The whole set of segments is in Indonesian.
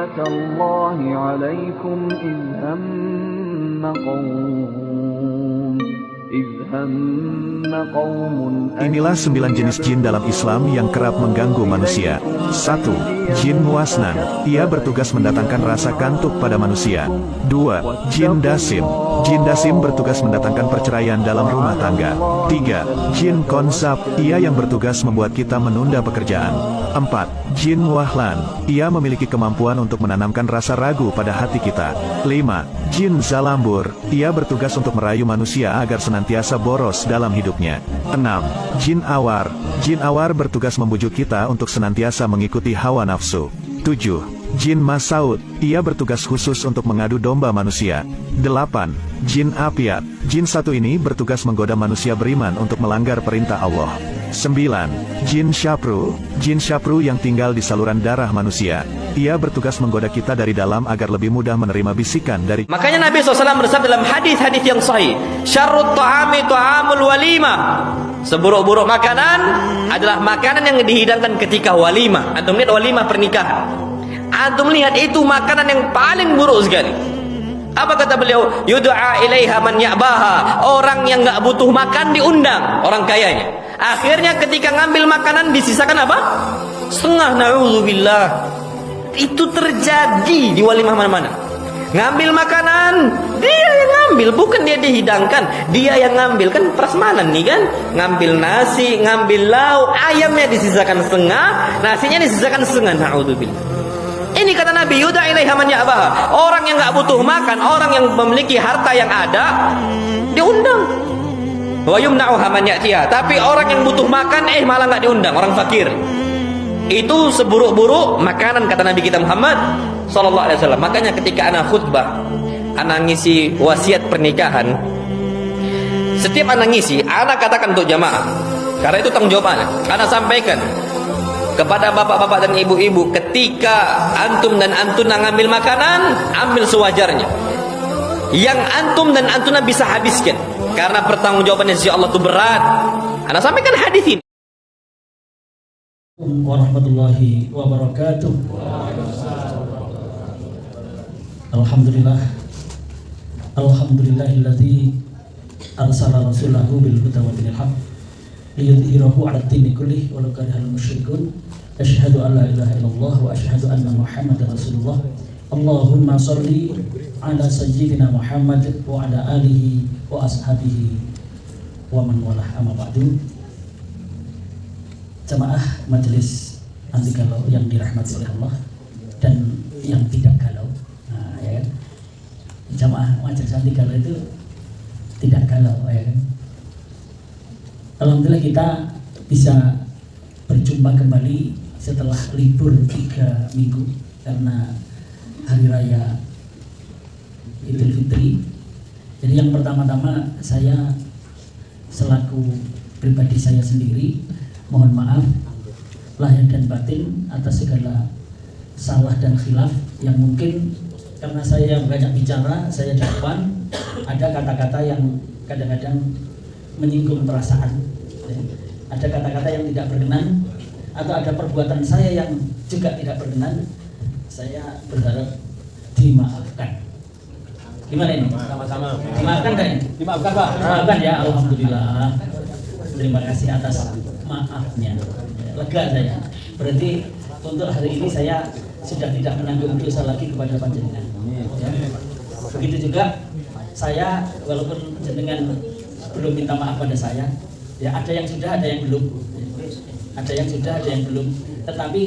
نعمة الله عليكم Inilah 9 jenis jin dalam Islam yang kerap mengganggu manusia. 1. Jin muwasnan. Ia bertugas mendatangkan rasa kantuk pada manusia. 2. Jin dasim. Jin dasim bertugas mendatangkan perceraian dalam rumah tangga. 3. Jin konsab. Ia yang bertugas membuat kita menunda pekerjaan. 4. Jin wahlan. Ia memiliki kemampuan untuk menanamkan rasa ragu pada hati kita. 5. Jin zalambur. Ia bertugas untuk merayu manusia agar senantiasa boros dalam hidupnya. 6. Jin awar. Jin awar bertugas membujuk kita untuk senantiasa mengikuti hawa nafsu. 7. Jin masaud. Ia bertugas khusus untuk mengadu domba manusia. 8. Jin apiat. Jin satu ini bertugas menggoda manusia beriman untuk melanggar perintah Allah. 9. Jin syapru. Jin syapru yang tinggal di saluran darah manusia. Ia bertugas menggoda kita dari dalam agar lebih mudah menerima bisikan dari. Makanya Nabi SAW bersabda dalam hadis-hadis yang sahih, syarrut ta'ami ta'amul walimah. Seburuk-buruk makanan adalah makanan yang dihidangkan ketika walimah. Antum lihat walimah pernikahan. Antum lihat itu makanan yang paling buruk sekali. Apa kata beliau? Yud'a ilaiha man ya'baha. Orang yang enggak butuh makan diundang, orang kayanya. Akhirnya ketika ngambil makanan disisakan apa? Setengah, na'udzubillah. Itu terjadi di walimah mana-mana. Ngambil makanan, dia yang ngambil, bukan dia dihidangkan. Dia yang ngambil, kan prasmanan nih kan. Ngambil nasi, ngambil lauk, ayamnya disisakan setengah, nasinya disisakan setengah, na'udzubillah. Ini kata Nabi, yudha ilaiha man ya'baha. Orang yang enggak butuh makan, orang yang memiliki harta yang ada, diundang. Wa yumna'uha man ya'tiha. Tapi orang yang butuh makan malah enggak diundang, orang fakir. Itu seburuk-buruk makanan kata Nabi kita Muhammad sallallahu alaihi wasallam. Makanya ketika anak khutbah, anak ngisi wasiat pernikahan, setiap anak ngisi, anak katakan untuk jamaah. Karena itu tanggung jawab anak sampaikan kepada bapak-bapak dan ibu-ibu, ketika antum dan antuna ngambil makanan, ambil sewajarnya. Yang antum dan antuna bisa habiskan, karena pertanggungjawabannya sisi Allah itu berat. Anak sampaikan hadis ini. Warahmatullahi wabarakatuh. Alhamdulillah. Alhamdulillahilladzi arsala rasulahu bil huda wa dinil haq liyudhhirahu 'ala ad-dini kullih walau karihal musyrikun. Asyhadu an la ilaha illallah wa asyhadu anna Muhammadar Rasulullah. Allahumma shalli 'ala sayyidina Muhammad wa 'ala alihi wa ashabihi wa man walah, amma ba'du. Jamaah majelis anti galau yang dirahmati oleh Allah dan yang tidak galau. Nah, ya kan? Jamaah majelis anti galau itu tidak galau, ya kan? Alhamdulillah kita bisa berjumpa kembali setelah libur 3 minggu karena hari raya Idul Fitri. Jadi yang pertama-tama saya selaku pribadi saya sendiri mohon maaf lahir dan batin atas segala salah dan khilaf yang mungkin karena saya yang banyak bicara, saya di depan ada kata-kata yang kadang-kadang menyinggung perasaan, ada kata-kata yang tidak berkenan atau ada perbuatan saya yang juga tidak berkenan. Saya berharap dimaafkan. Gimana ini? Sama-sama. Dimaafkan kan ini? Dimaafkan, Pak. Dimaafkan ya, alhamdulillah. Terima kasih atas maafnya. Lega saya. Berarti untuk hari ini saya sudah tidak menanggung dosa lagi kepada panjenengan. Ya. Begitu juga saya, walaupun jenengan belum minta maaf pada saya, ya ada yang sudah, ada yang belum. Ada yang sudah, ada yang belum. Tetapi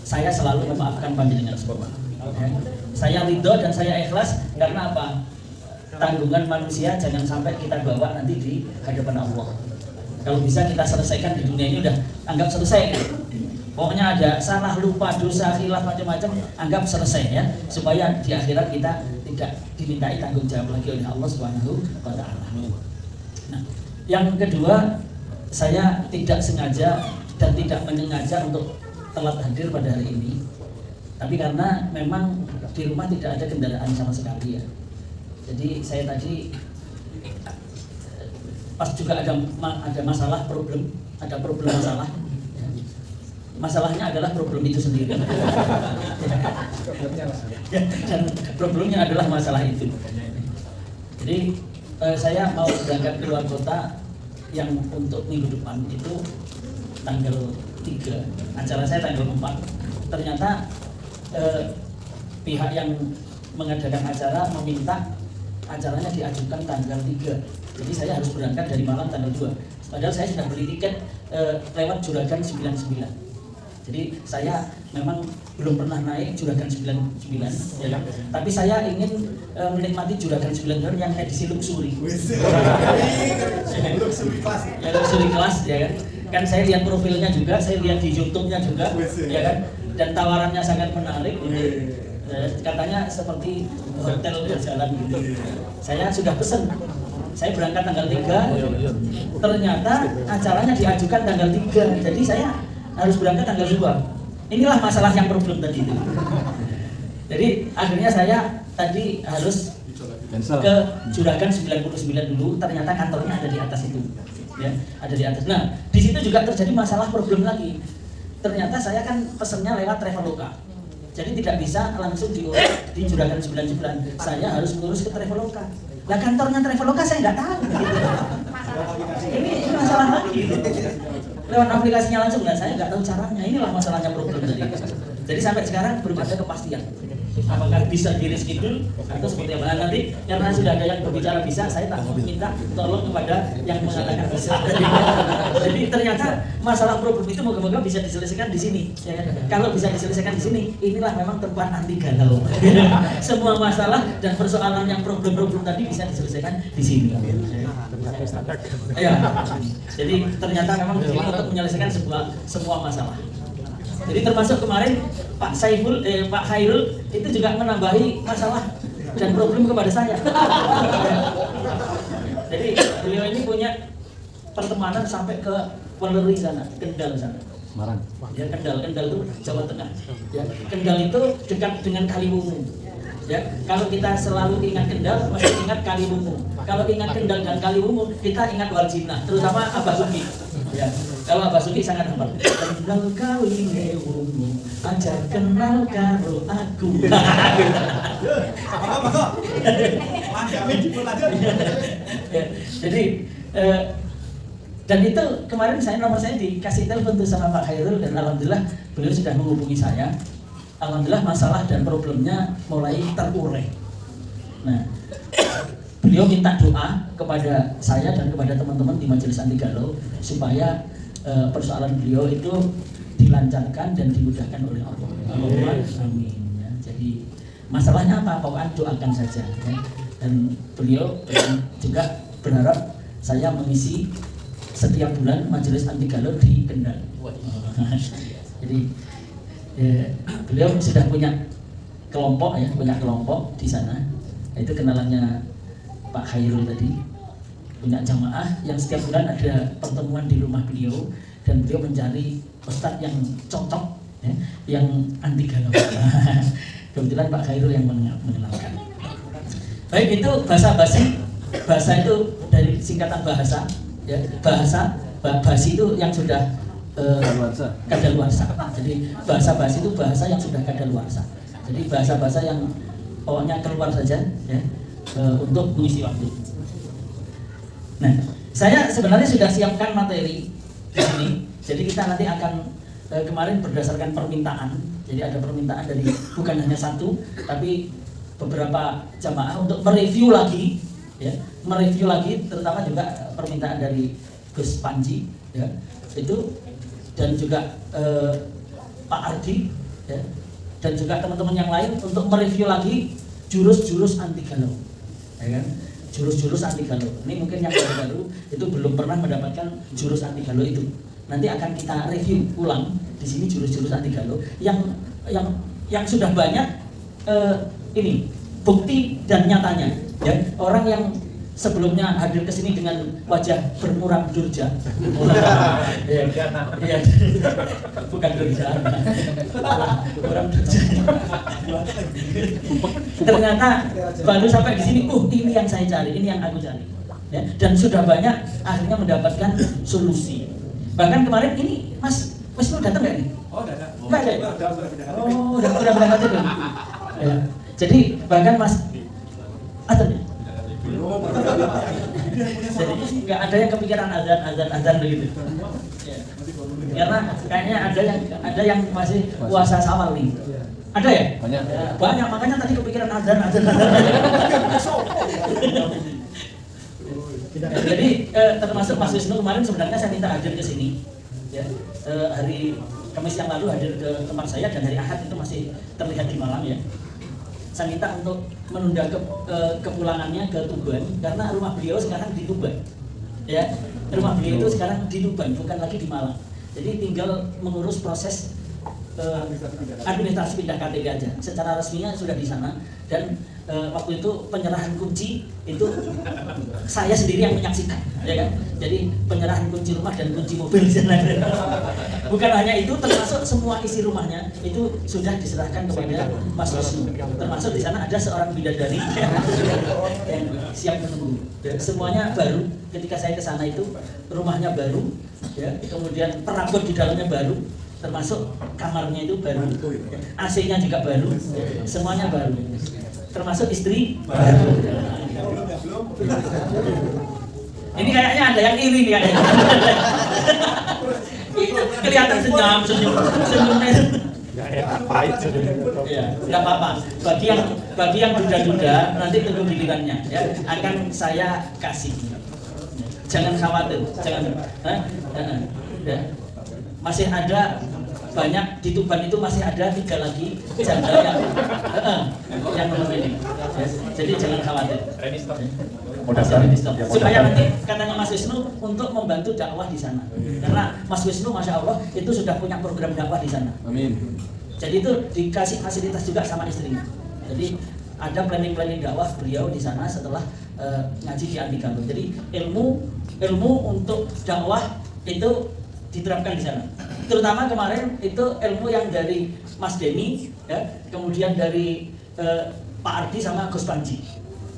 saya selalu memaafkan panjenengan semua. Ya. Saya ridho dan saya ikhlas karena apa? Tanggungan manusia jangan sampai kita bawa nanti di hadapan Allah. Kalau bisa kita selesaikan di dunia ini udah anggap selesai. Pokoknya ada salah, lupa, dosa, khilaf macam-macam, anggap selesai ya, supaya di akhirat kita tidak dimintai tanggung jawab lagi oleh Allah Subhanahu wa taala. Nah, yang kedua, saya tidak sengaja dan tidak menyengaja untuk telat hadir pada hari ini. Tapi karena memang di rumah tidak ada kendaraan sama sekali ya. Jadi saya tadi pas juga ada masalah, problem masalah ya. masalahnya adalah problem itu sendiri. Dan problemnya adalah masalah itu. Jadi saya mau berangkat keluar kota yang untuk minggu depan itu tanggal 3, acara saya tanggal 4. Ternyata pihak yang mengadakan acara meminta acaranya diajukan tanggal 3. Jadi saya harus berangkat dari malam tanggal 2. Padahal saya sudah beli tiket lewat Juragan 99. Jadi saya memang belum pernah naik Juragan 99, ya kan? Tapi saya ingin menikmati Juragan 99 yang edisi luxury. Ya, luxury kelas, ya kan? Kan saya lihat profilnya juga, saya lihat di YouTube-nya juga, ya kan? Dan tawarannya sangat menarik. Katanya seperti hotel berjalan gitu. Saya sudah pesen. Saya berangkat tanggal 3. Ternyata acaranya diajukan tanggal 3. Jadi saya harus berangkat tanggal 2. Inilah masalah yang problem tadi itu. Jadi akhirnya saya tadi harus ke Juragan 99 dulu. Ternyata kantornya ada di atas itu, ya, ada di atas. Nah, di situ juga terjadi masalah problem lagi. Ternyata saya kan pesennya lewat Traveloka. Jadi tidak bisa langsung diurus di Juragan 99. Saya harus ngurus ke Traveloka. Lah kantornya Traveloka saya nggak tahu. Gitu. Ini masalah lagi. Gitu. Lewat aplikasinya langsung, dan saya nggak tahu caranya. Inilah masalahnya problem tadi. Jadi sampai sekarang belum ada kepastian. Apakah bisa di reschedule atau seperti apa? Nah, nanti karena sudah ada yang berbicara bisa, saya tak minta tolong kepada yang mengatakan bisa. Jadi ternyata masalah problem itu moga-moga bisa diselesaikan di sini. Ya. Kalau bisa diselesaikan di sini, inilah memang tempat anti galau. Semua masalah dan persoalan yang problem-problem tadi bisa diselesaikan di sini. Ya. Jadi ternyata memang di sini untuk menyelesaikan semua masalah. Jadi termasuk kemarin Pak Khairul itu juga menambahi masalah dan problem kepada saya. Jadi beliau ini punya pertemanan sampai ke Weleri sana, Kendal sana. Semarang. Ya, Kendal itu Jawa Tengah. Ya, Kendal itu dekat dengan Kaliwungu. Ya, kalau kita selalu ingat Kendal, mesti ingat Kaliwungu. Kalau ingat Kendal dan Kaliwungu, kita ingat Waljina, terutama Abah Suki. Ya, kalau Abah Suki sangat hafal. Kendal Kaliwungu, aja kenal karo aku. Jadi dan itu kemarin nomor saya dikasih telepon tuh sama Pak Khairul, dan alhamdulillah beliau sudah menghubungi saya. Alhamdulillah masalah dan problemnya mulai terurai. Nah, beliau minta doa kepada saya dan kepada teman-teman di Majelis Anti Galau supaya persoalan beliau itu dilancarkan dan dimudahkan oleh Allah. Amin. Ya, jadi masalahnya apa? Pokoknya doakan saja. Ya. Dan beliau juga berharap saya mengisi setiap bulan Majelis Anti Galau di Kendal. Jadi beliau sudah punya kelompok, ya, punya kelompok di sana. Itu kenalannya Pak Khairul tadi, punya jamaah yang setiap bulan ada pertemuan di rumah beliau, dan beliau mencari ustadz yang cocok, ya, yang anti galau. Kebetulan Pak Khairul yang mengenalkan. Baik, itu bahasa itu dari singkatan bahasa, ya, basi itu yang sudah kadaluarsa. Jadi bahasa basi itu bahasa yang sudah kadaluarsa. Jadi bahasa yang pokoknya keluar saja, ya, untuk mengisi waktu. Nah, saya sebenarnya sudah siapkan materi di sini. Jadi kita nanti akan kemarin berdasarkan permintaan. Jadi ada permintaan dari bukan hanya satu, tapi beberapa jamaah untuk mereview lagi, ya, mereview lagi, terutama juga permintaan dari Gus Panji, ya, itu, dan juga Pak Ardi, ya, dan juga teman-teman yang lain untuk mereview lagi jurus-jurus anti galau, ya kan? Jurus-jurus anti galau. Ini mungkin yang baru itu belum pernah mendapatkan jurus anti galau itu. Nanti akan kita review ulang di sini jurus-jurus anti galau yang sudah banyak ini bukti dan nyatanya, ya, orang yang sebelumnya hadir ke sini dengan wajah bermuram durja. Ya, bukan durja. Muram durja. Ternyata baru sampai di sini, ini yang saya cari, ini yang aku cari. Ya, dan sudah banyak akhirnya mendapatkan solusi. Bahkan kemarin ini Mas Mas Wisnu datang nggak nih? Oh, udah ada. Nggak ada. Oh, udah berangkat aja. Ya. Jadi bahkan Mas ada nih. Jadi nggak ada yang kepikiran azan begitu. Ya. Karena kayaknya ada yang masih puasa Syawal nih. Ada ya? Banyak. Ya, banyak, makanya tadi kepikiran azan. Jadi termasuk Mas Wisnu kemarin sebenarnya saya minta hadir ke sini. Ya. Hari Kamis yang lalu hadir ke tempat saya dan hari Ahad itu masih terlihat di Malang ya. Saya minta untuk menunda kepulangannya ke Tuban karena rumah beliau sekarang di Tuban. Ya, rumah beliau itu sekarang di Tuban, bukan lagi di Malang. Jadi tinggal mengurus proses administrasi pindah KTP aja. Secara resminya sudah di sana dan waktu itu penyerahan kunci itu saya sendiri yang menyaksikan, ya kan? Jadi penyerahan kunci rumah dan kunci mobil di sana. Bukan hanya itu, termasuk semua isi rumahnya itu sudah diserahkan kepada Mas Wisnu. Termasuk di sana ada seorang bidadari yang siap menunggu. Semuanya baru. Ketika saya ke sana itu rumahnya baru, ya. Kemudian perabot di dalamnya baru. Termasuk kamarnya itu baru, AC-nya juga baru, semuanya baru, termasuk istri baru. Ini kayaknya ada yang iri nih kayaknya. Kelihatan senyumnya. Ya, nggak apa-apa. Bagi yang duda-duda nanti tunggu gilirannya, ya, akan saya kasih. Jangan khawatir, jangan. Ya. Masih ada banyak di Tuban itu masih ada 3 lagi janda yang menemani. Jadi jangan khawatir. Supaya nanti katanya Mas Wisnu untuk membantu dakwah di sana. Karena Mas Wisnu Masya Allah itu sudah punya program dakwah di sana. Amin. Jadi itu dikasih fasilitas juga sama istrinya. Jadi ada planning dakwah beliau di sana setelah ngaji di Antigaluh. Jadi ilmu untuk dakwah itu diterapkan di sana. Terutama kemarin itu ilmu yang dari Mas Denny, ya, kemudian dari Pak Ardi sama Gus Panji.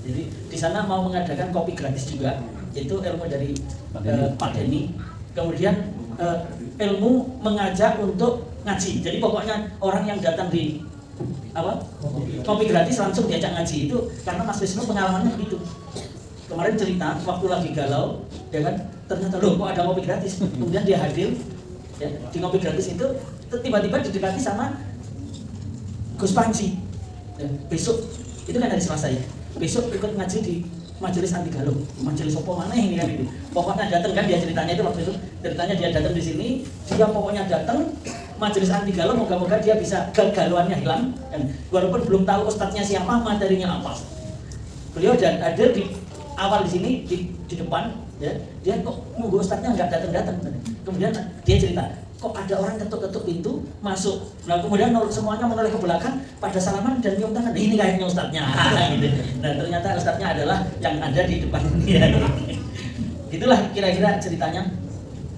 Jadi di sana mau mengadakan kopi gratis juga. Itu ilmu dari Pak Denny. Kemudian ilmu mengajak untuk ngaji. Jadi pokoknya orang yang datang di kopi gratis langsung diajak ngaji itu karena Mas Wisnu pengalamannya begitu. Kemarin cerita waktu lagi galau, ya kan, ternyata loh kok ada kopi gratis. Kemudian dia hadir, ya, di kopi gratis itu tiba-tiba didekati sama Gus Panji. Ya, besok itu kan hari Selasa ya. Besok ikut ngaji di majelis Antigaluh. Majelis opo mana ini kan itu. Pokoknya datang kan dia ceritanya itu waktu itu. Ceritanya dia datang di sini, dia pokoknya datang majelis Antigaluh, moga-moga dia bisa galuannya hilang. Dan walaupun belum tahu ustadznya siapa, materinya apa. Beliau ada di awal di sini di depan, ya, dia kok nunggu ustadznya nggak datang. Kemudian dia cerita, kok ada orang ketuk-ketuk pintu masuk. Nah kemudian semuanya menoleh ke belakang pada salaman dan nyium tangan. Ini kayaknya ustadznya. Gitu. Nah ternyata ustadznya adalah yang ada di depan dia. Itulah kira-kira ceritanya.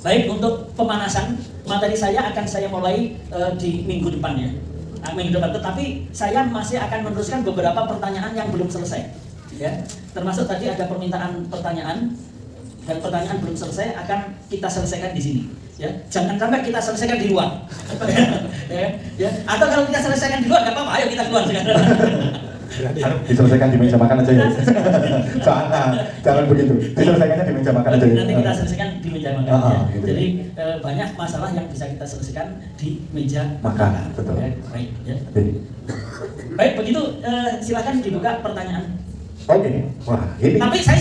Baik, untuk pemanasan materi saya akan saya mulai di minggu depan ya. Nah, minggu depan. Tetapi saya masih akan meneruskan beberapa pertanyaan yang belum selesai. Ya, termasuk tadi ada permintaan pertanyaan dan pertanyaan belum selesai akan kita selesaikan di sini. Ya, jangan sampai kita selesaikan di luar. Ya. Atau kalau kita selesaikan di luar nggak apa-apa, ayo kita keluar sekarang. Diselesaikan di meja makan aja ya. Jangan begitu. Diselesaikannya di meja makan aja ya. Nanti kita selesaikan di meja makan. Gitu. Jadi banyak masalah yang bisa kita selesaikan di meja makan. Betul. Ya, baik. Ya. Baik, begitu silakan dibuka pertanyaan. Oke, wah ini. Tapi saya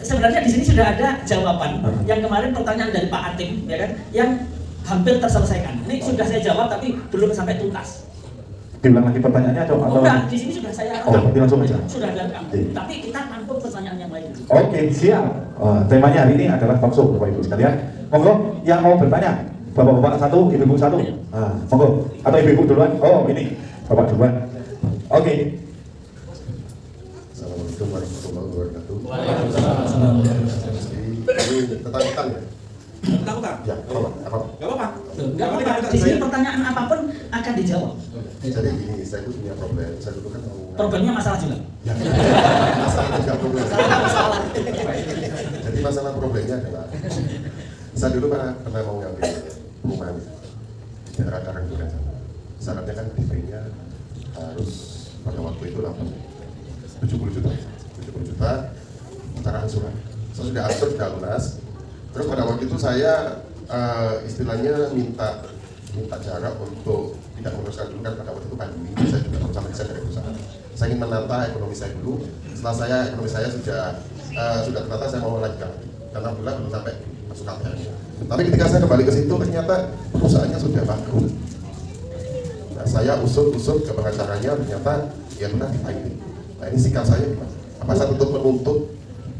sebenarnya di sini sudah ada jawaban yang kemarin pertanyaan dari Pak Atim, ya kan, yang hampir terselesaikan. Ini sudah saya jawab tapi belum sampai tuntas. Diulang lagi pertanyaannya atau? Udah, di sini sudah saya. Berarti langsung aja. Sudah direkam. Tapi kita tampung pertanyaan yang lain. Oke, siap. Temanya hari ini adalah talk show, Bapak Ibu sekalian. Monggo yang mau bertanya, Bapak-bapak satu, Ibu-ibu satu. Monggo. Atau Ibu-ibu duluan? Oh, ini Bapak duluan. Oke. Assalamualaikum warahmatullahi wabarakatuh. Waalaikumsalam. Ini tentang utang ya? Tentang utang? Ya, apa? Gak apa-apa. Enggak apa-apa. Di sini pertanyaan apapun akan dijawab. Jadi gini, saya itu punya problem. Saya dulu kan mau. Problemnya masalah juga. Ya. Masalah juga problem. Jadi masalah problemnya adalah saya dulu pernah mau ngambil rumah syaratnya kan DP-nya harus pada waktu itu 70 juta antara angsuran. Saya sudah angsur, sudah lunas. Terus pada waktu itu saya istilahnya minta jarak untuk tidak meneruskan dulu, kan pada waktu itu pandemi. Saya juga harus sampai dari perusahaan. Saya ingin menata ekonomi saya dulu. Setelah ekonomi saya sudah tertata, saya mau lanjutkan. Dan alhamdulillah belum sampai masuk KPR. Tapi ketika saya kembali ke situ, ternyata perusahaannya sudah bangkrut. Nah, saya usut ke pengacaranya, ternyata ya benar ini. Nah, ini sikap saya gimana? Apa saya tutup menuntut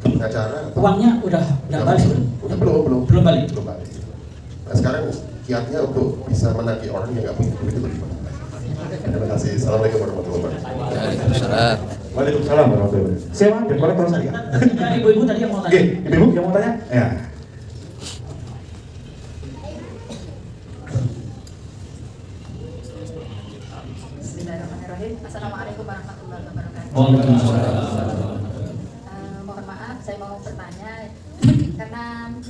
ke pengacara? Uangnya udah balik? Belum balik. Nah, sekarang kiatnya untuk bisa menagih orang yang nggak punya duit itu gimana? Terima kasih. Assalamualaikum warahmatullahi wabarakatuh. Waalaikumsalam warahmatullahi wabarakatuh. Sewa dan kolektor saya. Ibu-ibu tadi yang mau tanya. Oke, ibu yang mau tanya? Ya. Bismillahirrahmanirrahim. Assalamualaikum warahmatullahi wabarakatuh. Mohon maaf, saya mau bertanya karena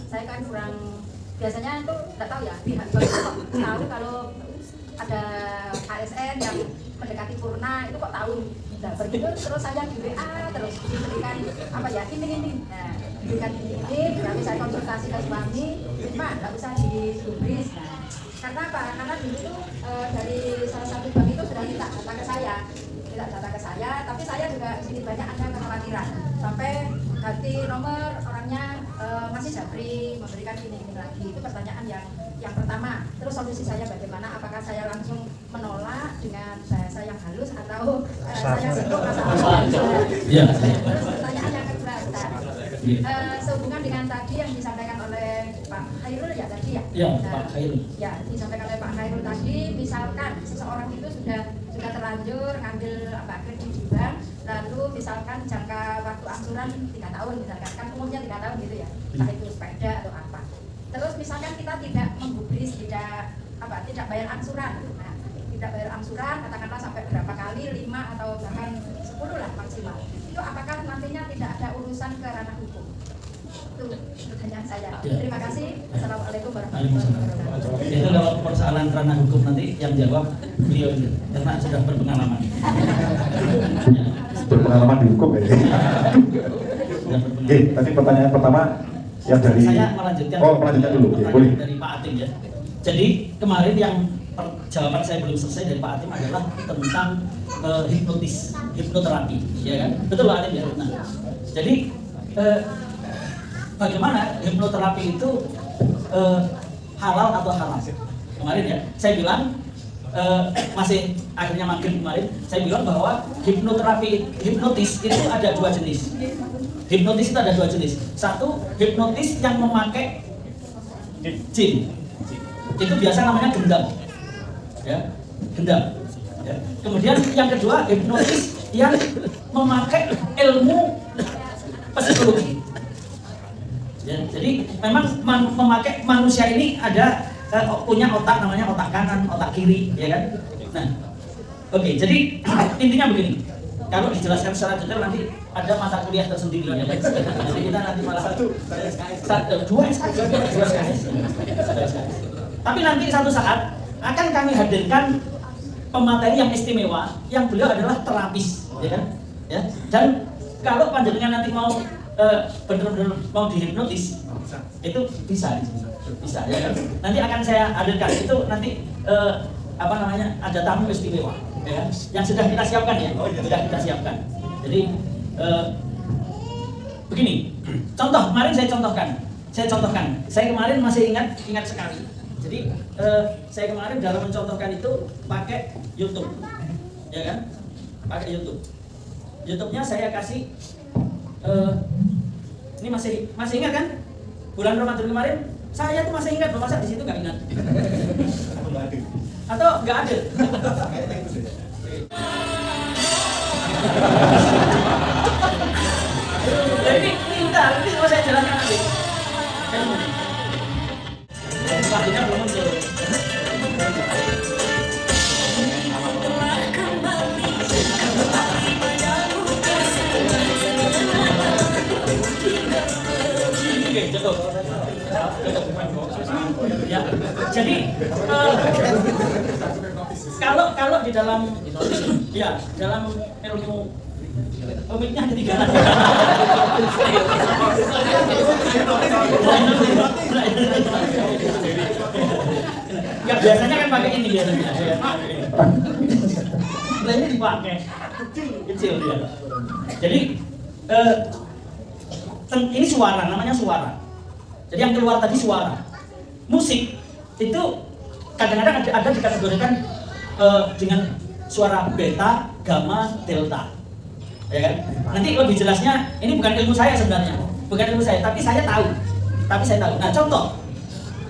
saya kan kurang biasanya itu nggak tahu ya pihak tahu kalau ada ASN yang mendekati purna itu kok tahu. Nah, begitu terus saya di WA terus diberikan apa ya ini. Nah, diberikan ini, berarti saya konsultasi ke suami, cuma nggak bisa digubris. Nah, karena apa? Karena dulu itu dari salah satu bank itu sudah minta data ke saya, tapi saya juga sedikit banyak ada kekhawatiran sampai ganti nomor orangnya masih Japri memberikan ini lagi. Itu pertanyaan yang pertama. Terus solusi saya bagaimana? Apakah saya langsung menolak dengan bahasa yang halus atau saya singgung masalah? Terus pertanyaan yang kedua, sehubungan dengan tadi yang disampaikan oleh Pak Khairul ya tadi ya? Pak Khairul. Ya, disampaikan oleh Pak Khairul tadi, misalkan seseorang itu sudah terlanjur ngambil kredit di bank, lalu misalkan jangka waktu angsuran 3 tahun misalkan, kan umumnya 3 tahun gitu ya, entah itu sepeda atau apa. Terus misalkan kita tidak menggubris, tidak bayar angsuran. Nah, tidak bayar angsuran, katakanlah sampai berapa kali, 5 atau bahkan 10 lah maksimal. Itu apakah nantinya tidak ada urusan ke ranah hukum? Itu pertanyaan saya. Terima kasih. Assalamualaikum warahmatullahi wabarakatuh. Itu kalau persoalan ranah hukum nanti yang jawab beliau ini, karena sudah berpengalaman. Berpengalaman di hukum ya. Oke, tadi pertanyaan pertama yang dari saya melanjutkan. Melanjutkan dulu. Oke, boleh. Dari Pak Atim ya. Jadi kemarin yang jawaban saya belum selesai dari Pak Atim adalah tentang hipnoterapi, ya kan? Betul Pak Atim ya. Nah, jadi bagaimana hipnoterapi itu halal atau haram? Kemarin ya, saya bilang masih akhirnya maghrib kemarin, saya bilang bahwa hipnotis itu ada 2 jenis. Hipnotis itu ada 2 jenis. Satu, hipnotis yang memakai jin. Itu biasa namanya gendam. Ya, gendam. Ya. Kemudian yang kedua, hipnotis yang memakai ilmu psikologi. Ya, jadi memang memakai manusia ini ada punya otak namanya otak kanan, otak kiri, ya kan? Nah, oke, jadi intinya begini. Kalau dijelaskan secara detail nanti ada mata kuliah tersendiri ya. Jadi kita nanti malah dua SKS. Tapi nanti satu saat akan kami hadirkan pemateri yang istimewa yang beliau adalah terapis, ya kan? Ya. Dan kalau panjenengan nanti mau benar-benar mau dihipnotis itu bisa ya kan? Nanti akan saya hadirkan itu nanti ada tamu istimewa ya kan? Yang sudah kita siapkan ya, sudah kita siapkan. Jadi begini contoh, kemarin saya contohkan saya kemarin masih ingat sekali. Jadi saya kemarin dalam mencontohkan itu pakai YouTube ya kan, pakai YouTube-nya saya kasih ini masih ingat kan? Bulan Ramadan kemarin saya tuh masih ingat, masa di situ nggak ingat? Atau nggak ada? Jadi ini mau saya jelaskan nanti. Waktunya belum muncul. Oke, Cukup. Ya. Jadi kalau di dalam dalam ilmu komiknya ada 3 hal. Ya biasanya kan pakai ini biasanya. Nah ini dipakai kecil dia. Jadi ini suara, namanya suara. Jadi yang keluar tadi suara. Musik itu kadang-kadang ada dikategorikan dengan suara beta, gamma, delta. Ya kan? Nanti lebih jelasnya, ini bukan ilmu saya sebenarnya, bukan ilmu saya, tapi saya tahu. Nah contoh,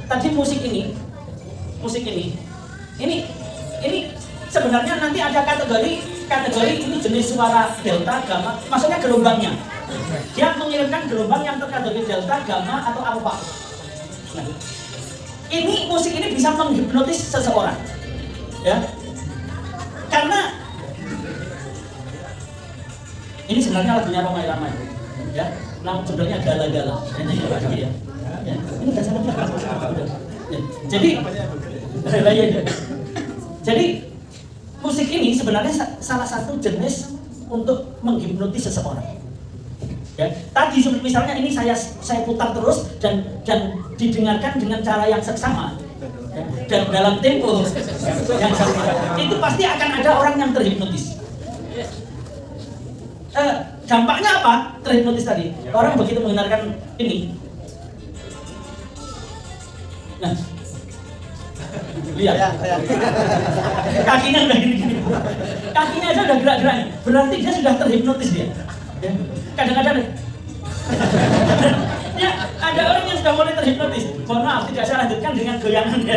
tadi musik ini sebenarnya nanti ada kategori ini jenis suara delta, gamma, maksudnya gelombangnya. Dia mengirimkan gelombang yang terkategori delta, gamma atau alpha. Nah, ini musik ini bisa menghipnotis seseorang, ya, karena ini sebenarnya lagunya Rhoma Irama, ya, nama judulnya Gala-Gala. Ya. Ini nggak salah ya. Jadi musik ini sebenarnya salah satu jenis untuk menghipnotis seseorang. Ya, tadi misalnya ini saya putar terus dan didengarkan dengan cara yang seksama, ya, dan dalam tempo yang sama, itu pasti akan ada orang yang terhipnotis. Dampaknya apa? Terhipnotis tadi. Orang begitu mendengarkan ini. Nah, lihat. Kakinya udah gini-gini. Kakinya aja udah gerak-gerak. Berarti dia sudah terhipnotis dia. Ya. Kadang-kadang ya ada orang yang sudah mulai terhipnotis. Mohon maaf, tidak saya lanjutkan dengan goyangan ya.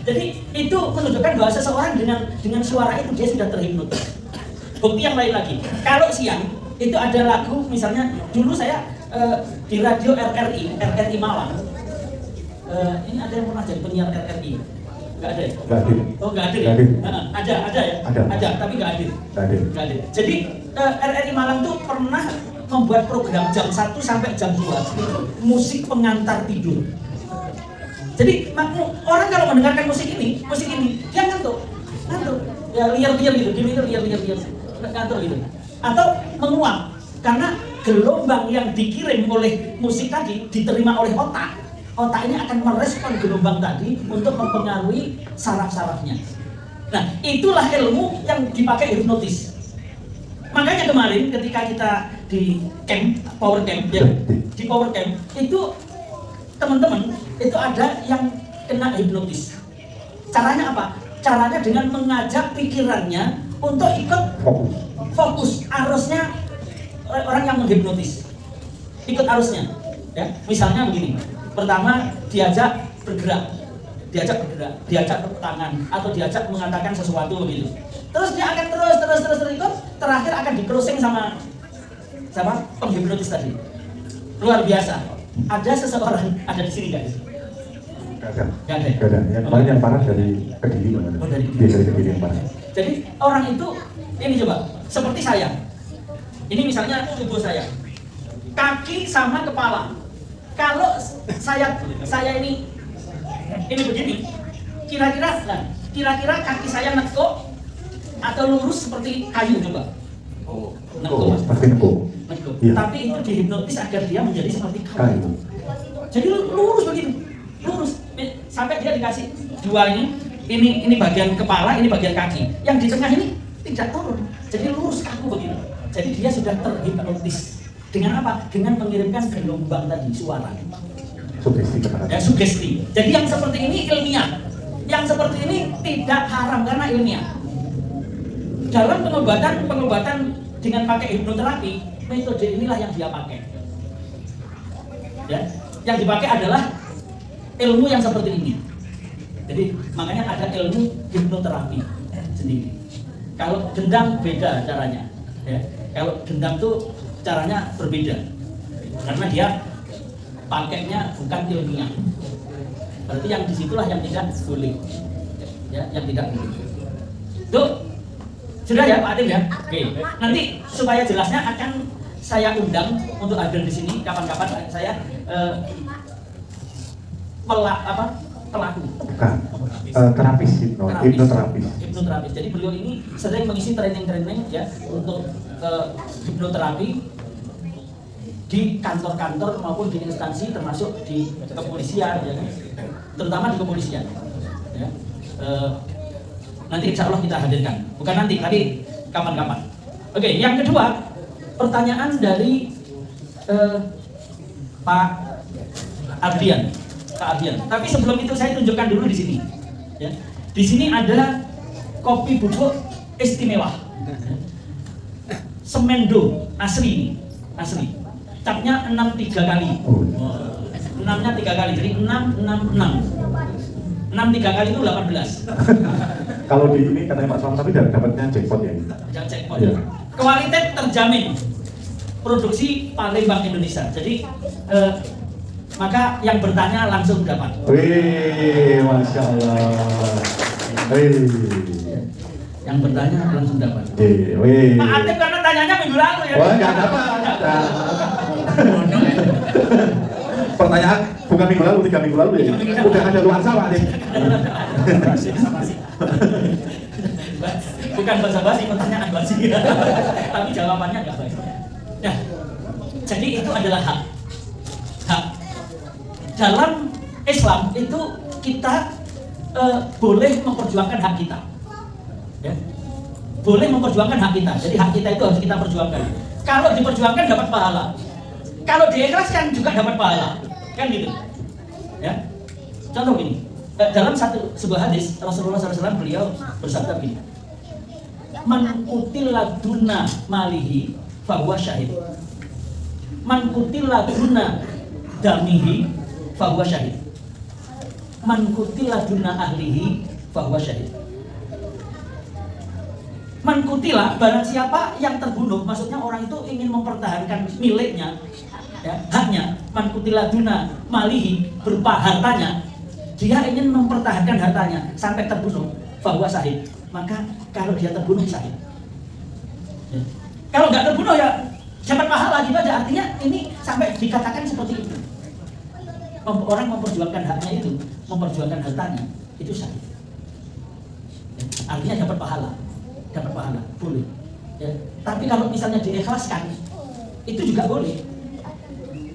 Jadi itu menunjukkan bahwa seseorang dengan suara itu dia sudah terhipnotis. Bukti yang lain lagi, kalau siang itu ada lagu, misalnya dulu saya di radio RRI Malang. Ini ada yang pernah jadi penyiar RRI? Nggak ada ya? Nggak hadir. Oh nggak hadir ya? Ada ya? Ada, tapi nggak hadir. Nggak hadir. Jadi RRI Malang tuh pernah membuat program jam 1 sampai jam 2 musik pengantar tidur. Jadi orang kalau mendengarkan musik ini dia ngantuk, ya liar gitu, dia liar, ngantuk gitu, atau menguap karena gelombang yang dikirim oleh musik tadi diterima oleh otak ini akan merespon gelombang tadi untuk mempengaruhi saraf-sarafnya. Nah, itulah ilmu yang dipakai hipnotis. Makanya kemarin ketika kita di power camp itu teman-teman itu ada yang kena hipnotis. Caranya apa? Caranya dengan mengajak pikirannya untuk ikut fokus arusnya orang yang menghipnotis. Ikut arusnya. Ya, misalnya begini. Pertama diajak bergerak, diajak tepuk tangan atau diajak mengatakan sesuatu begitu. Terus dia akan terus ikut, terakhir akan di-closing sama penghipnotis tadi. Luar biasa. Ada seseorang ada di sini guys. Gak ada. Yang paling yang parah dari Kediri mana? Oh, dari Kediri yang parah. Jadi orang itu ini coba seperti saya. Ini misalnya tubuh saya, kaki sama kepala. Kalau saya ini begini, kira-kira kaki saya nekuk atau lurus seperti kayu coba. Oh, Nekuk. Iya. Tapi itu dihipnotis agar dia menjadi seperti kayu. Jadi lurus begini, lurus sampai dia dikasih dua ini bagian kepala, ini bagian kaki. Yang di tengah ini tidak turun, jadi lurus kaku begini. Jadi dia sudah terhipnotis. Dengan apa? Dengan mengirimkan gelombang tadi, suara. Sugesti. Ya, sugesti. Jadi yang seperti ini ilmiah. Yang seperti ini tidak haram karena ilmiah. Dalam pengobatan dengan pakai hipnoterapi, metode inilah yang dia pakai. Ya, yang dipakai adalah ilmu yang seperti ini. Jadi makanya ada ilmu hipnoterapi sendiri. Kalau dendam beda caranya. Ya, kalau dendam tuh caranya berbeda karena dia pakainya bukan ilmiah. Berarti yang disitulah yang tidak boleh, ya, yang tidak boleh. Tuh sudah ya Pak Atim ya. Oke. Nanti supaya jelasnya akan saya undang untuk hadir di sini kapan-kapan saya pelaku. Bukan. Terapis, hipnoterapis. Hipnoterapis. Jadi beliau ini sering mengisi training ya untuk hipnoterapi di kantor-kantor maupun di instansi termasuk di kepolisian ya kan? Terutama di kepolisian ya. Nanti insya Allah kita hadirkan, bukan nanti tapi kapan-kapan. Oke, yang kedua pertanyaan dari Pak Ardian. Tapi sebelum itu saya tunjukkan dulu di sini ya. Di sini ada kopi bubuk istimewa Semendo asli. Capnya 63 kali. 6-nya 3 kali, jadi 6, 6, 6. 6 3 kali itu 18. Kalau di ini katanya Pak Selamat tapi dapatnya jackpot ya. Jackpot. Ya. Kualitas terjamin. Produksi Palembang Indonesia. Jadi maka yang bertanya langsung dapat. Wih, Masya Allah. Yang bertanya langsung dapat. Wih. Pak Atip karena tanyanya minggu lalu ya. Wah, nggak dapat. Pertanyaan bukan minggu lalu, 3 minggu lalu ya. Udah ada luar sawah nih. Bukan basa-basi, pertanyaan basi. Tapi jawabannya nggak baik. Nah, jadi itu adalah hak. Dalam Islam itu kita boleh memperjuangkan hak kita. Ya. Boleh memperjuangkan hak kita. Jadi hak kita itu harus kita perjuangkan. Kalau diperjuangkan dapat pahala. Kalau diikhlaskan juga dapat pahala. Kan gitu. Ya. Contoh gini. Dalam sebuah hadis Rasulullah SAW beliau bersabda begini. Man qutila duna malihi fahuwa syahid. Man qutila duna damihi fahuwa syahid. Man qutila duna ahlihi fahuwa syahid. Man qutila, barang siapa yang terbunuh, maksudnya orang itu ingin mempertahankan miliknya, ya, haknya. Man qutila duna malihi, berupa hartanya, dia ingin mempertahankan hartanya sampai terbunuh, fahuwa syahid. Maka kalau dia terbunuh syahid. Ya. Kalau nggak terbunuh ya dapat pahala gitu aja. Artinya ini sampai dikatakan seperti itu. Orang memperjuangkan haknya itu, memperjuangkan hartanya, itu syahid. Ya. Artinya dapat pahala, boleh. Ya. Tapi kalau misalnya diikhlaskan, itu juga boleh.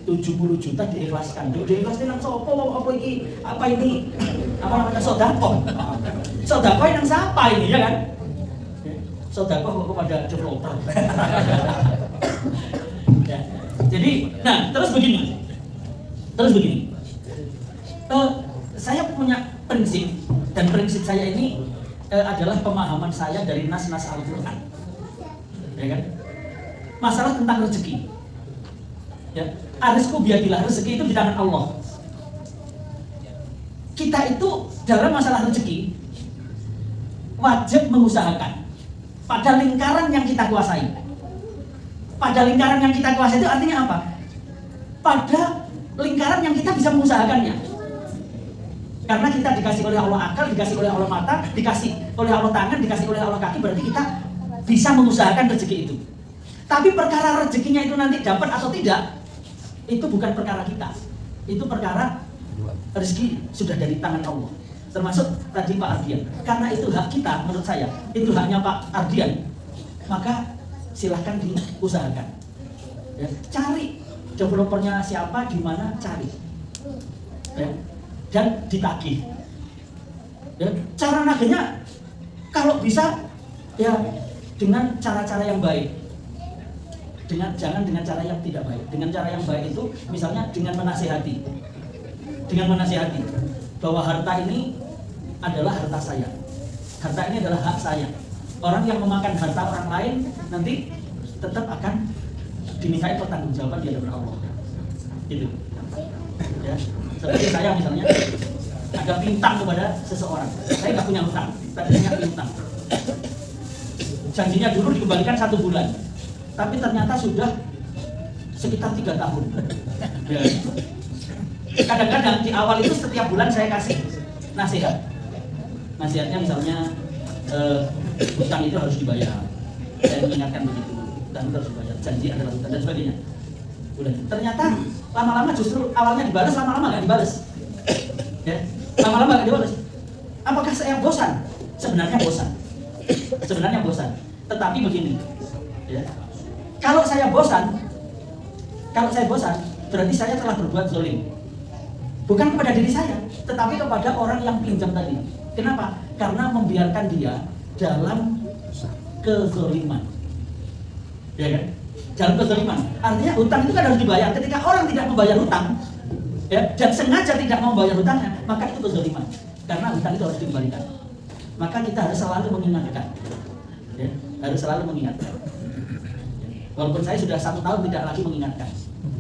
70 juta diikhlaskan. Diikhlaskan nang sopo apa ini namanya sedekah. Sedekah nang siapa ini ya kan? Sedekah kok kepada developer. Ya. Jadi, nah terus begini. Saya punya prinsip, dan prinsip saya ini adalah pemahaman saya dari nas-nas Al-Quran, ya kan? Masalah tentang rezeki, ya, arizku biadillah, rezeki itu di tangan Allah. Kita itu dalam masalah rezeki wajib mengusahakan pada lingkaran yang kita kuasai. Pada lingkaran yang kita kuasai itu artinya apa? Pada lingkaran yang kita bisa mengusahakannya. Karena kita dikasih oleh Allah akal, dikasih oleh Allah mata, dikasih oleh Allah tangan, dikasih oleh Allah kaki, berarti kita bisa mengusahakan rezeki itu. Tapi perkara rezekinya itu nanti dapat atau tidak, itu bukan perkara kita. Itu perkara rezeki sudah dari tangan Allah. Termasuk tadi Pak Ardian. Karena itu hak kita, menurut saya, itu haknya Pak Ardian. Maka silahkan diusahakan. Ya, cari developernya siapa, di mana, cari. Ya. Dan ditagih. Ya, cara nagihnya kalau bisa ya dengan cara-cara yang baik. Jangan dengan cara yang tidak baik. Dengan cara yang baik itu misalnya dengan menasihati. Bahwa harta ini adalah harta saya. Harta ini adalah hak saya. Orang yang memakan harta orang lain nanti tetap akan dimintai pertanggungjawaban di hadapan Allah. Itu. Ya. Seperti saya misalnya ada piutang kepada seseorang, saya nggak punya hutang, tapi saya piutang. Janjinya dulu dikembalikan 1 bulan, tapi ternyata sudah sekitar 3 tahun. Ya. Kadang-kadang di awal itu setiap bulan saya kasih nasihatnya misalnya hutang itu harus dibayar, saya mengingatkan begitu. hutang itu harus dibayar, janji adalah hutang dan sebagainya. Udah. Ternyata lama-lama justru awalnya dibalas, lama-lama nggak dibalas. Ya, lama-lama nggak dibalas. Apakah saya bosan? Sebenarnya bosan. Sebenarnya bosan. Tetapi begini, ya. Kalau saya bosan, berarti saya telah berbuat zalim. Bukan kepada diri saya, tetapi kepada orang yang pinjam tadi. Kenapa? Karena membiarkan dia dalam kezaliman. Ya kan? Dalam kezaliman. Artinya hutang itu kan harus dibayar. Ketika orang tidak membayar hutang, ya, dan sengaja tidak membayar hutangnya, maka itu kezaliman. Karena hutang itu harus dikembalikan. Maka kita harus selalu mengingatkan. Ya, harus selalu mengingatkan. Walaupun saya sudah 1 tahun tidak lagi mengingatkan.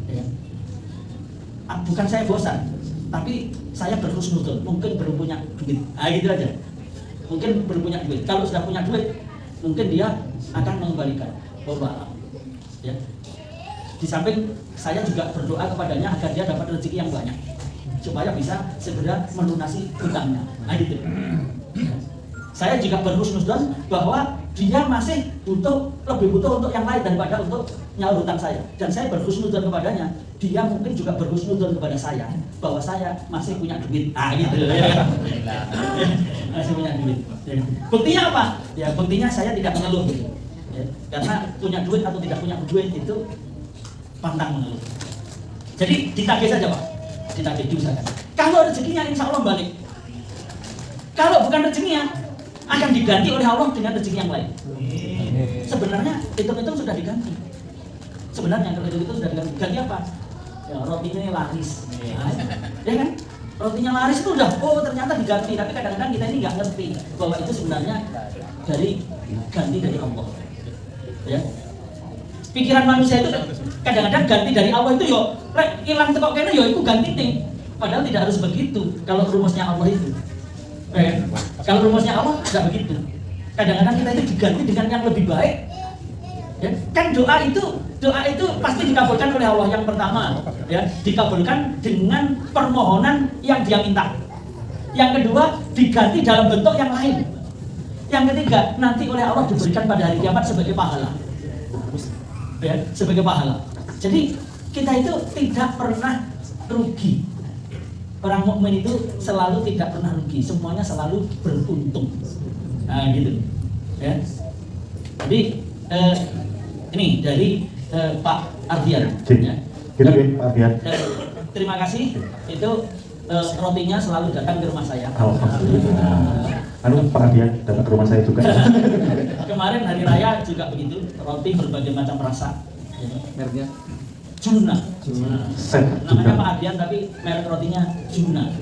Ya. Bukan saya bosan, tapi saya berhusnuzon, mungkin belum punya duit. Gitu aja. Mungkin belum punya duit. Kalau sudah punya duit, mungkin dia akan mengembalikan. Wallahu. Ya. Di samping saya juga berdoa kepadanya agar dia dapat rezeki yang banyak, supaya bisa segera melunasi hutangnya. Gitu. Saya juga berhusnuzon bahwa dia masih lebih butuh untuk yang lain daripada untuk nyaur hutang saya. Dan saya berhusnuzon kepadanya, dia mungkin juga berhusnuzon kepada saya bahwa saya masih punya duit. Gitu ya. Masih punya duit. Ya. Buktinya apa? Ya, buktinya saya tidak mengeluh. Ya. Karena punya duit atau tidak punya duit itu pantang mengeluh. Jadi ditagih saja, Pak. Ditagih diusahakan. Kalau rezekinya insya Allah balik. Kalau bukan rezekinya, akan diganti oleh Allah dengan rezeki yang lain. Sebenarnya itu sudah diganti. Sebenarnya kalau itu sudah diganti. Ganti apa? Ya, rotinya laris. Ya kan? Rotinya laris itu udah, ternyata diganti. Tapi kadang-kadang kita ini nggak ngerti bahwa itu sebenarnya ganti dari Allah. Ya. Pikiran manusia itu kadang-kadang ganti dari Allah itu hilang tekok kene itu ganti nih. Padahal tidak harus begitu kalau rumusnya Allah itu. Kalau rumusnya Allah tidak begitu. Kadang-kadang kita itu diganti dengan yang lebih baik. Ya, kan doa itu pasti dikabulkan oleh Allah. Yang pertama, ya, dikabulkan dengan permohonan yang dia minta. Yang kedua, diganti dalam bentuk yang lain. Yang ketiga, nanti oleh Allah diberikan pada hari kiamat sebagai pahala. Ya, sebagai pahala. Jadi kita itu tidak pernah rugi. Orang mukmin itu selalu tidak pernah rugi, semuanya selalu beruntung. Nah, gitu. Ya. Jadi ini dari Pak Ardian. Ya. Gitu, Pak Ardian. Terima kasih. Itu rotinya selalu datang ke rumah saya. Anu Pak Ardian datang ke rumah saya juga. Kemarin hari raya juga begitu, roti berbagai macam rasa. Mereknya Juna. Namanya Juna. Pak Ardian tapi merek rotinya Juna.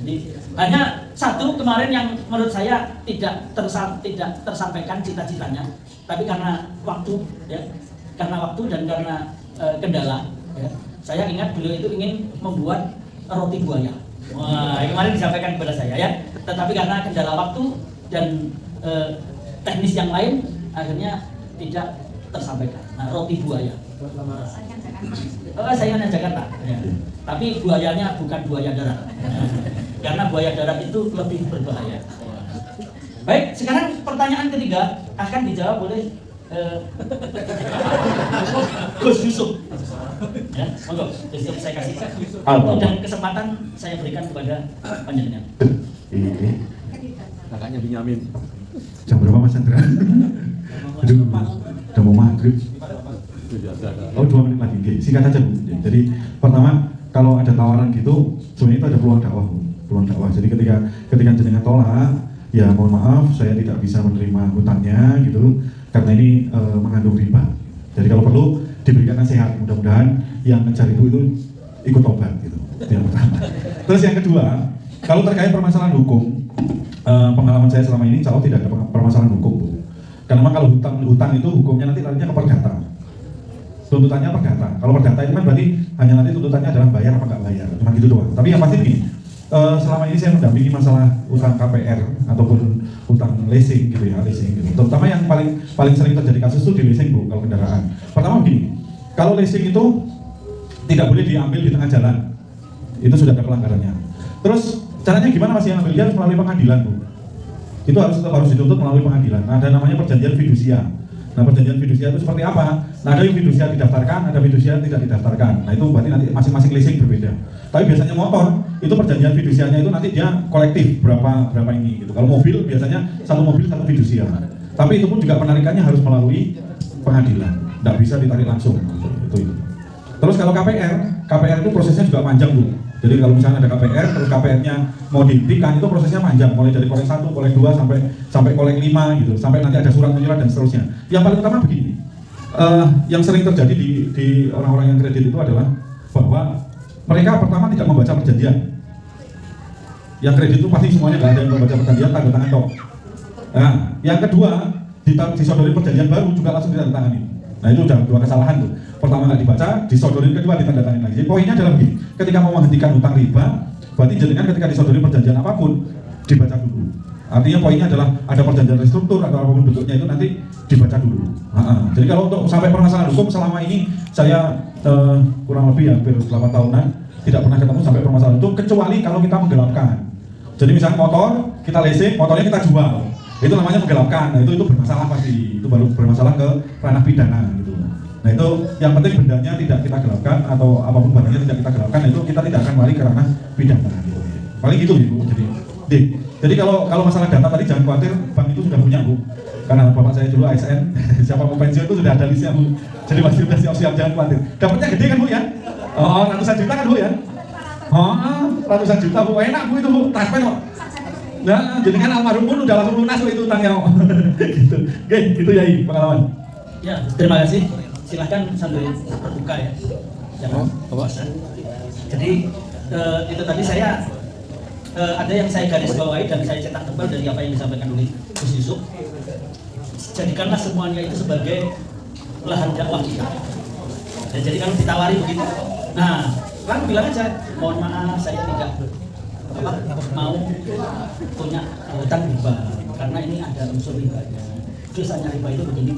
Jadi hanya satu kemarin yang menurut saya tidak tersampaikan cita-citanya, tapi karena waktu, ya, karena waktu dan karena kendala, ya, saya ingat beliau itu ingin membuat roti buaya. Wah, kemarin disampaikan kepada saya, ya. Tetapi karena kendala waktu dan teknis yang lain, akhirnya tidak tersampaikan. Nah, roti buaya. Saingannya Jakarta. Ya. Tapi buayanya bukan buaya darat. Karena buaya darat itu lebih berbahaya. Baik, sekarang pertanyaan ketiga akan dijawab oleh Gus Yusuf. Ya, monggo, Gus Yusuf saya kasih dan kesempatan saya berikan kepada panjenengan. Ini kakaknya Binyamin. jam berapa Mas Chandra? Aduh, udah mau maghrib. Oh, 2 menit lagi. Oke, singkat saja Bu. Jadi pertama, kalau ada tawaran gitu, sebenarnya itu ada peluang dakwah, Bu. Peluang dakwah. Jadi ketika jenengan tolak, ya mohon maaf, saya tidak bisa menerima hutangnya gitu, karena ini mengandung riba. Jadi kalau perlu diberikan nasihat. Mudah-mudahan yang ngejar Ibu itu ikut tobat gitu. Itu yang pertama. Terus yang kedua, kalau terkait permasalahan hukum, pengalaman saya selama ini, insya Allah tidak ada permasalahan hukum, Bu. Karena memang kalau hutang itu hukumnya nanti larinya ke perdata. Tuntutannya perdata. Kalau perdata itu kan berarti hanya nanti tuntutannya adalah bayar apa nggak bayar, cuma gitu doang. Tapi yang pasti begini, selama ini saya mendampingi masalah utang KPR ataupun utang leasing gitu ya, leasing gitu. Terutama yang paling sering terjadi kasus itu di leasing, Bu, kalau kendaraan. Pertama begini, kalau leasing itu tidak boleh diambil di tengah jalan, itu sudah ada pelanggarannya. Terus caranya gimana Mas yang ambil? Dia harus melalui pengadilan, Bu. Itu harus dituntut melalui pengadilan. Nah, ada namanya perjanjian fidusia. Nah, perjanjian fidusia itu seperti apa? Nah, ada yang fidusia didaftarkan, ada fidusia tidak didaftarkan. Nah, itu berarti nanti masing-masing leasing berbeda. Tapi biasanya motor itu perjanjian fidusianya itu nanti dia kolektif berapa ini gitu. Kalau mobil biasanya satu mobil satu fidusia. Tapi itu pun juga penarikannya harus melalui pengadilan, tidak bisa ditarik langsung. Itu. Terus kalau KPR itu prosesnya juga panjang Bu. Jadi kalau misalnya ada KPR, terus KPR-nya mau dihentikan itu prosesnya panjang, mulai dari kolek 1, kolek 2 sampai kolek 5 gitu, sampai nanti ada surat menyurat dan seterusnya. Yang paling utama begini, yang sering terjadi di orang-orang yang kredit itu adalah bahwa mereka pertama tidak membaca perjanjian. Yang kredit itu pasti semuanya nggak ada yang membaca perjanjian, tanda tangan tok. Nah, yang kedua disodorin perjanjian baru juga langsung ditandatangani. Nah itu udah dua kesalahan tuh. Pertama nggak dibaca, disodorin, kedua ditandatangani lagi. Jadi poinnya adalah begini, ketika mau menghentikan hutang riba, berarti jenengan ketika disodorin perjanjian apapun dibaca dulu. Artinya poinnya adalah ada perjanjian restruktur atau apapun bentuknya itu nanti dibaca dulu. Jadi kalau untuk sampai permasalahan hukum selama ini saya kurang lebih hampir 8 tahunan tidak pernah ketemu sampai permasalahan itu, kecuali kalau kita menggelapkan. Jadi misalnya motor kita leasing, motornya kita jual, itu namanya menggelapkan. Nah itu bermasalah pasti, itu baru bermasalah ke ranah pidana gitu. Nah itu yang penting bendanya tidak kita gelapkan atau apapun barangnya tidak kita gelapkan, itu kita tidak akan lari ke ranah pidana gitu. Paling gitu Bu. Jadi kalau masalah data tadi jangan khawatir, bank itu sudah punya Bu. Karena bapak saya dulu ASN, siapa mau pensiun itu sudah ada listnya Bu. Jadi pasti sudah siap-siap, jangan khawatir. Dapatnya gede kan Bu ya? Oh, ratusan juta kan Bu ya? Oh, ratusan juta Bu, enak Bu itu Bu, taspen kok. Nah, jadi kan almarhum pun udah langsung lunas itu utangnya. Gitu. Oke, gitu ya pengalaman. Ya, terima kasih. Silahkan sambil berbuka ya. Jangan bosan. Jadi itu tadi saya ada yang saya garis bawahi dan saya cetak tebal dari apa yang disampaikan oleh Gus Yusuf. Jadikanlah semuanya itu sebagai lahan dakwah kita. Dan jadi kalau ditawari begitu, nah kan bilang aja, mohon maaf saya tidak mau punya hutang riba karena ini ada unsur ribanya. Dosanya riba itu begini.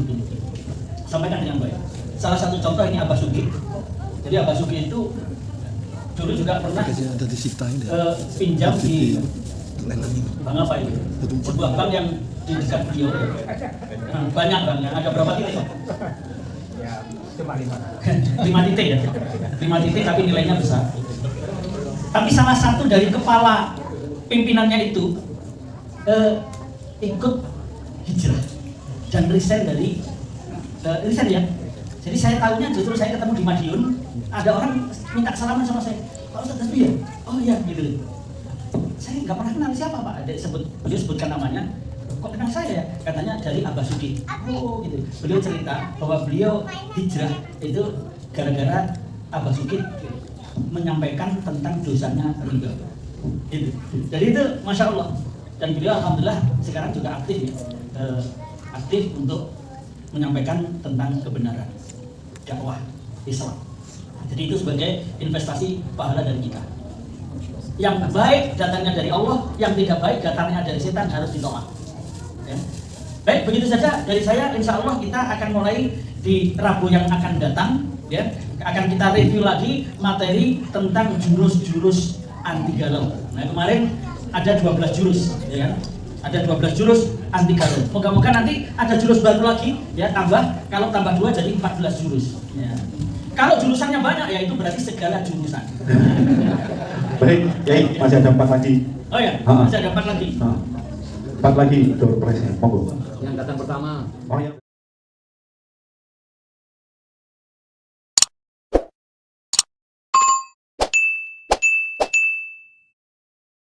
Sampaikan dengan baik. Salah satu contoh ini Abah Sugi. Jadi Abah Sugi itu dulu juga pernah pinjam di bank apa itu? Sebuah bank yang di dekat beliau. Banyak banknya, ada berapa titik Pak? Ya, cuma 5 titik ya. 5 titik tapi nilainya besar. Tapi salah satu dari kepala pimpinannya itu ikut hijrah dan resign dari resign ya. Jadi saya tahunya justru saya ketemu di Madiun, ada orang minta salaman sama saya. Pak Ustadz Tasbih ya? Oh iya gitu. Saya nggak pernah kenal siapa Pak. Beliau sebutkan namanya. Kok kenal saya ya? Katanya dari Abah Sudi. Oh gitu. Beliau cerita bahwa beliau hijrah itu gara-gara Abah Sudi menyampaikan tentang dosanya riba. Itu. Jadi itu Masya Allah. Dan beliau alhamdulillah sekarang juga aktif ya. Aktif untuk menyampaikan tentang kebenaran dakwah Islam. Jadi itu sebagai investasi pahala dari kita. Yang baik datangnya dari Allah, yang tidak baik datangnya dari setan, harus ditolak. Ya. Baik, begitu saja dari saya. Insya Allah kita akan mulai di Rabu yang akan datang. Ya, akan kita review lagi materi tentang jurus-jurus anti galau. Nah kemarin ada 12 jurus, ya kan? Ada 12 jurus anti galau. Moga-moga nanti ada jurus baru lagi, ya tambah. Kalau tambah 2 jadi 14 jurus. Ya. Kalau jurusannya banyak, ya itu berarti segala jurusan. Baik, Yai, masih ada 4 lagi. Oh ya, masih ada 4 lagi. 4 lagi, Dr. Presiden, monggo. Yang datang pertama. Oh ya.